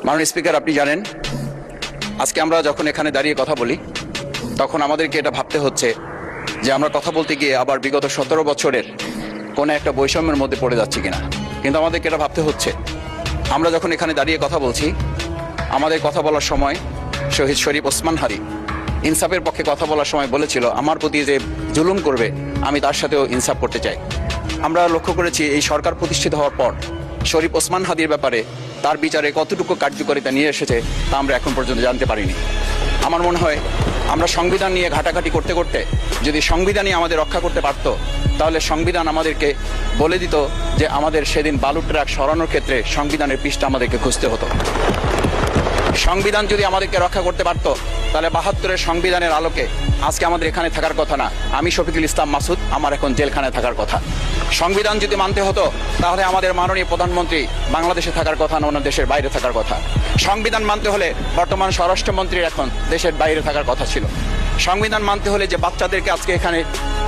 মাননীয় স্পিকার, আপনি জানেন আজকে আমরা যখন এখানে দাঁড়িয়ে কথা বলি তখন আমাদেরকে এটা ভাবতে হচ্ছে যে আমরা কথা বলতে গিয়ে আবার বিগত 17 বছরের কোনো একটা বৈষম্যের মধ্যে পড়ে যাচ্ছি কিনা। কিন্তু আমাদেরকে এটা ভাবতে হচ্ছে, আমরা যখন এখানে দাঁড়িয়ে কথা বলছি, আমাদের কথা বলার সময় শহীদ শরীফ ওসমান হাদি ইনসাফের পক্ষে কথা বলার সময় বলেছিল, আমার প্রতি যে জুলুম করবে আমি তার সাথেও ইনসাফ করতে চাই। আমরা লক্ষ্য করেছি এই সরকার প্রতিষ্ঠিত হওয়ার পর শরীফ ওসমান হাদির ব্যাপারে তার বিচারে কতটুকু কার্যকারিতা নিয়ে এসেছে তা আমরা এখন পর্যন্ত জানতে পারিনি। আমার মনে হয় আমরা সংবিধান নিয়ে ঘাটাঘাটি করতে করতে যদি সংবিধানই আমাদের রক্ষা করতে পারত, তাহলে সংবিধান আমাদেরকে বলে দিত যে আমাদের সেদিন বালু ট্রাক সরানোর ক্ষেত্রে সংবিধানের পৃষ্ঠা আমাদেরকে খুঁজতে হতো। সংবিধান যদি আমাদেরকে রক্ষা করতে পারত, তাহলে 72-এর সংবিধানের আলোকে আজকে আমাদের এখানে থাকার কথা না, আমি শফিকুল ইসলাম মাসুদ আমার এখন জেলখানায় থাকার কথা। সংবিধান যদি মানতে হতো, তাহলে আমাদের মাননীয় প্রধানমন্ত্রী বাংলাদেশে থাকার কথা না, অন্য দেশের বাইরে থাকার কথা। সংবিধান মানতে হলে বর্তমান স্বরাষ্ট্রমন্ত্রীর এখন দেশের বাইরে থাকার কথা ছিল। সংবিধান মানতে হলে যে বাচ্চাদেরকে আজকে এখানে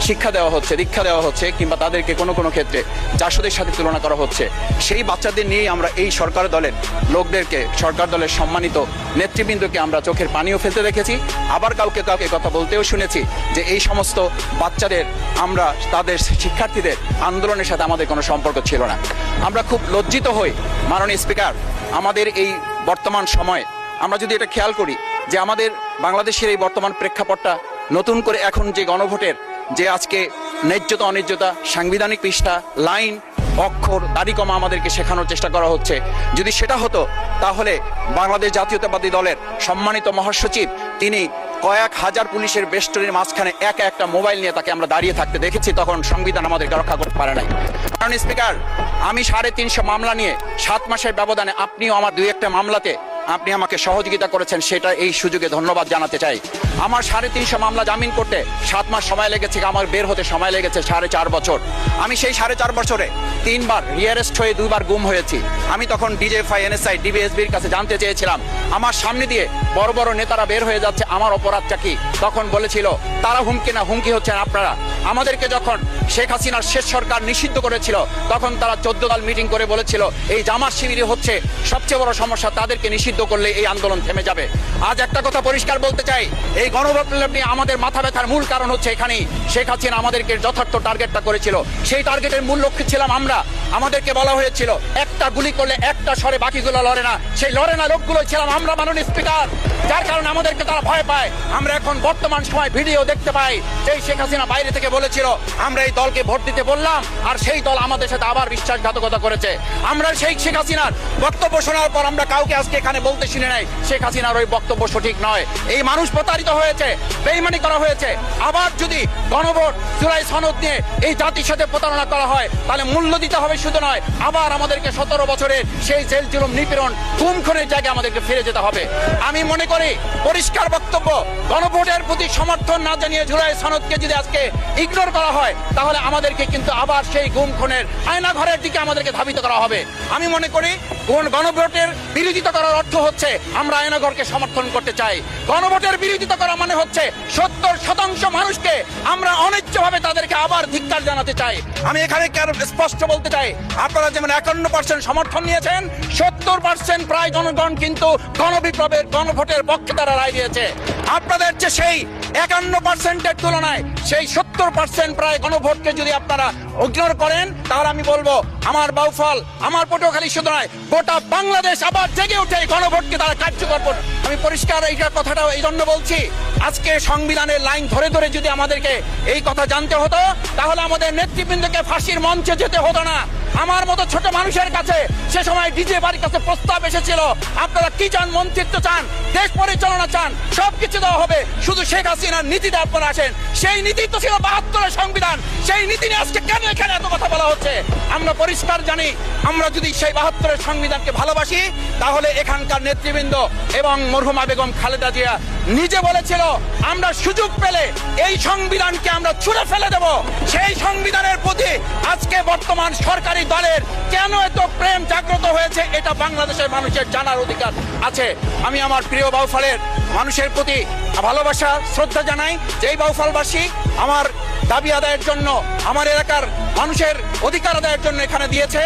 শিক্ষা দেওয়া হচ্ছে, দীক্ষা দেওয়া হচ্ছে, কিংবা তাদেরকে কোনো কোনো ক্ষেত্রে জাসদের সাথে তুলনা করা হচ্ছে, সেই বাচ্চাদের নিয়েই আমরা এই সরকার দলের লোকদেরকে, সরকার দলের সম্মানিত নেতৃবৃন্দকে আমরা চোখের পানিও ফেলতে দেখেছি। আবার কাউকে কাউকে কথা বলতেও শুনেছি যে এই সমস্ত বাচ্চাদের, আমরা তাদের শিক্ষার্থীদের আন্দোলনের সাথে আমাদের কোনো সম্পর্ক ছিল না। আমরা খুব লজ্জিত হই মাননীয় স্পিকার, আমাদের এই বর্তমান সময়ে আমরা যদি এটা খেয়াল করি যে আমাদের বাংলাদেশের এই বর্তমান প্রেক্ষাপটটা নতুন করে এখন যে গণভোটের যে আজকে ন্যায্যতা অন্যায্যতা, সাংবিধানিক পৃষ্ঠা, লাইন, অক্ষর, দাড়িকমা আমাদেরকে শেখানোর চেষ্টা করা হচ্ছে, যদি সেটা হতো তাহলে বাংলাদেশ জাতীয়তাবাদী দলের সম্মানিত মহাসচিব তিনি কয়েক হাজার পুলিশের বেষ্টনীর মাঝখানে একা একটা মোবাইল নিয়ে তাকে আমরা দাঁড়িয়ে থাকতে দেখেছি, তখন সংবিধান আমাদেরকে রক্ষা করতে পারে নাই। কারণ স্পিকার, আমি 350 মামলা নিয়ে 7 মাসের ব্যবধানে, আপনিও আমার 2-1টা মামলাতে আপনি আমাকে সহযোগিতা করেছেন, সেটা এই সুযোগে ধন্যবাদ জানাতে চাই। আমার 350 মামলা জামিন করতে 7 মাস সময় লেগেছে, আমার বের হতে সময় লেগেছে 4.5 বছর। আমি সেই 4.5 বছরে 3 বার রিয়ারেস্ট হয়ে 2 বার গুম হয়েছি। আমি তখন ডিজিএফআই, এনএসআই, ডিবিএসবির কাছে জানতে চেয়েছিলাম, আমার সামনে দিয়ে বড় বড় নেতারা বের হয়ে যাচ্ছে, আমার অপরাধটা কি? তখন বলেছিল তারা হুমকি না, হুমকি হচ্ছেন আপনারা। আমাদেরকে যখন শেখ হাসিনার শেষ সরকার নিষিদ্ধ করেছিল, তখন তারা 14 দল মিটিং করে বলেছিল এই জামাত শিবিরই হচ্ছে সবচেয়ে বড় সমস্যা, তাদেরকে নিষিদ্ধ করলে এই আন্দোলন থেমে যাবে। আজ একটা কথা পরিষ্কার বলতে চাই, এই গণবিপ্লব নিয়ে আমাদের মাথা ব্যথার মূল কারণ হচ্ছে এখানেই শেখ হাসিনা আমাদেরকে যথার্থ টার্গেটটা করেছিল। সেই টার্গেটের মূল লক্ষ্য ছিলাম আমরা। আমাদেরকে বলা হয়েছিল একটা গুলি করলে একটা সরে বাকিগুলো লড়ে না, সেই লড়ে না লোকগুলো ছিলাম আমরা মাননীয় স্পিকার, যার কারণে আমাদেরকে তারা ভয় পায়। আমরা এখন বর্তমান সময় ভিডিও দেখতে পাই যে শেখ হাসিনা বাইরে থেকে বলেছিল আমরা এই দলকে ভোট দিতে বললাম, আর সেই দল আমাদের সাথে আবার বিশ্বাসঘাতকতা করেছে। আমরা সেই শেখ হাসিনার বক্তব্য শোনার পর আমরা কাউকে আজকে এখানে বলতে শুনে নাই শেখ হাসিনার ওই বক্তব্য সঠিক নয়, এই মানুষ প্রতারিত হয়েছে, বেইমানি করা হয়েছে। আবার যদি গণভোট, জুলাই সনদ নিয়ে এই জাতির সাথে প্রতারণা করা হয়, তাহলে মূল্য দিতে হবে শুধু নয়, আবার আমাদেরকে 17 বছরের সেই জেল জুলুম, নিপীড়ন, খুনের জায়গায় আমাদেরকে ফিরে যেতে হবে। আমি মনে করি পরিষ্কার বক্তব্য, গণভোটের প্রতি সমর্থন না জানিয়ে জুলাই সনদকে যদি আজকে ইগনোর করা হয়, তাহলে আমাদেরকে কিন্তু আবার সেই খুনের আয়না ঘরের দিকে আমাদেরকে ধাবিত করা হবে। আমি মনে করি গণভোটের বিরোধিতা করার অর্থ হচ্ছে আমরা আয়নাঘরকে সমর্থন করতে চাই। গণভোটের বিরোধিতা করা মানে হচ্ছে 70% মানুষকে আমরা অনিচ্ছভাবে তাদেরকে আবার ধিক্কার জানাতে চাই। আমি এখানে স্পষ্ট বলতে চাই, আপনারা যেমন 51% সমর্থন নিয়েছেন, 70% প্রায় জনগণ কিন্তু গণবিপ্লবের, গণভোটের পক্ষে তারা রায় দিয়েছে। আপনাদের যে সেই 51%-এর তুলনায় সেই 70% প্রায় গণভোটকে যদি আপনারা ইগনোর করেন, তাহলে আমি বলবো আমার বাউফল, আমার পটুয়াখালী শুধু নয়, গোটা বাংলাদেশ আবার জেগে উঠে গণভোটকে তারা কার্যকর করবে। আমি পরিষ্কার এই কথাটা এই জন্য বলছি, আজকে সংবিধানের লাইন ধরে ধরে যদি আমাদেরকে এই কথা জানতে হতো, তাহলে আমাদের নেতৃবৃন্দকে ফাঁসির মঞ্চে যেতে হতো না। আমার মতো ছোট মানুষের কাছে সে সময় ডিজে বাড়ির কাছে প্রস্তাব এসেছিল, আপনারা কি চান, মন্ত্রিত্ব চান, দেশ পরিচালনা চান, সবকিছু দেওয়া হবে, শুধু শেখ হাসিনার নীতিতে আপনারা আসেন। সেই নীতি তো ছিল 72-এর সংবিধান, সেই নীতি নিয়ে আজকে কেন এখানে এত কথা বলা হচ্ছে? আমরা পরিষ্কার জানি, আমরা যদি সেই 72-এর সংবিধানকে ভালোবাসি, তাহলে এখানকার নেতৃবৃন্দ এবং মরহুমা বেগম খালেদা জিয়া নিজে বলেছিল আমরা সুযোগ পেলে এই সংবিধানকে আমরা ছুঁড়ে ফেলে দেব। সেই সংবিধানের প্রতি আজকে বর্তমান সরকারি দলের কেন এত প্রেম জাগ্রত হয়েছে, এটা বাংলাদেশের মানুষের জানার অধিকার আছে। আমি আমার প্রিয় বাউফলের মানুষের প্রতি ভালোবাসা, শ্রদ্ধা জানাই। যেই বাউফলবাসী আমার দাবি আদায়ের জন্য, আমার এলাকার মানুষের অধিকার আদায়ের জন্য এখানে দিয়েছে,